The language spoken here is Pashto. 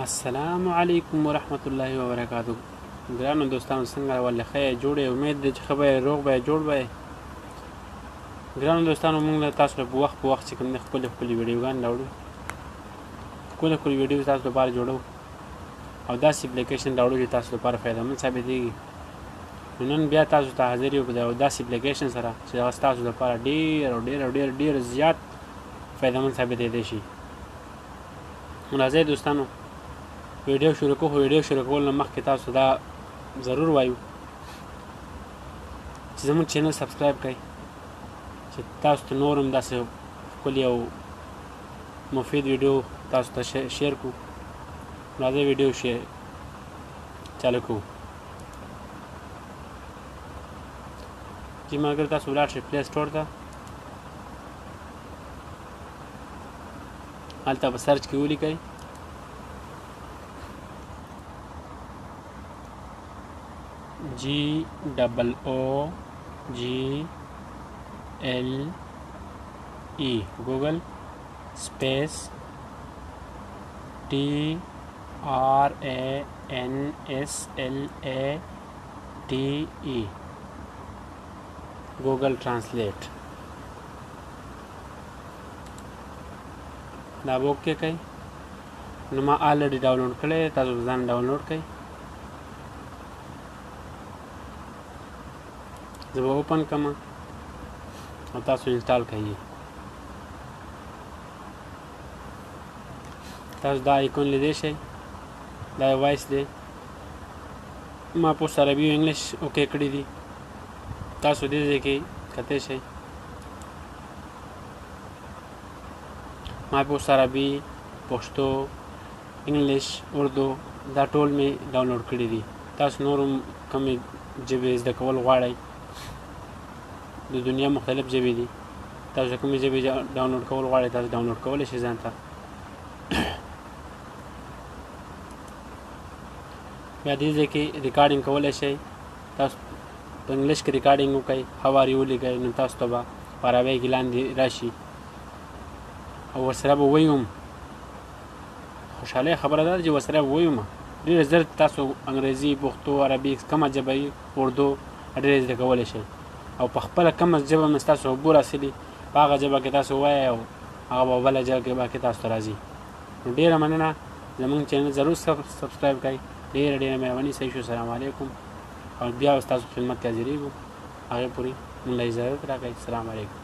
السلام علیکم ورحمت الله وبرکاتو. ګرانو دوستانو څنګه ولې ښه جوړې امید دی چې ښه به روغ به جوړ به. ګرانو دوستانو موږ تاسو ته په وخت چې کوم خپلې ویډیوګانې راوړو، ښکلې ویډیو تاسو لپاره جوړو او داسې اپلیکیشن راوړو چې تاسو لپاره فایدهمند ثابتېږي. نو نن بیا تاسو ته حاضر یو په داسې اپلیکیشن سره چې هغه ستاسو لپاره ډېر زیات فایدهمند ثابتېدی شي. نو راځئ دوستانو ویډیو شروع کوو. ویډیو شروع کول نه مخکې تاسو دا ضرور وایو چې زموږ چینل سبسکرایب کړئ چې تاسو ته نور هم داسې ښکلي او مفید ویډیو تاسو ته شیر کړو. راځئ ویډیو چالو کوو. چې ملګري تاسو ولاړ شئ پلی سټور ته، هلته په سرچ کې ولیکئ GOOGLE گوگل سپیس TRANSLATE گوگل ټرانسلیټ. دا به اوکې کوئ. نو ما آلریډي ډاونلوډ کړی، تاسو ځان ډاونلوډ کړئ. زه به اوپن کړم او تاسو انسټال کړئ. تاسو دا آیکون لیدی شئ، دا وایس دی. ما پوسټ عربي او انګلیش اوکې کړي دي. تاسو دې ځای کې کتی شئ. ما پوسټ عربي، پښتو، انګلیش، اردو دا ټول مې ډاونلوډ کړي دي. تاسو نور هم کومې ژبې زده کول غواړئ، د دنیا مختلف ژبې دي، تاسو کومې ژبې ډاونلوډ کول غواړئ تاسو ډاونلوډ کولی شئ ځان ته. بیا دې ځای کې ریکارډینګ کولی شئ. تاسو په انګلیش کې ریکارډینګ وکړئ، هاو آر یو ولیکئ، نو تاسو ته به په عربۍ کې لاندې راشي او ورسره به وایو هم. خوشحالۍ خبره دا ده چې ورسره به وایو هم. ډېر زر تاسو انګریزي، پښتو، عربي کومه ژبه وي، اردو ډېر زده کولی شئ او په خپله کومه ژبه مې ستاسو عبور حاصلي په هغه ژبه کې تاسو وایئ او هغه به بله ژبه کې تاسو ته راځي. نو ډېره مننه. زموږ چینل ضرور سبسکرایب کړئ. ډېره مهرباني. صحیح شو. سلام علیکم. او بیا ستاسو خدمت کې حاضرېږو. هغې پورې موږ له اجازت راکړئ. السلام علیکم.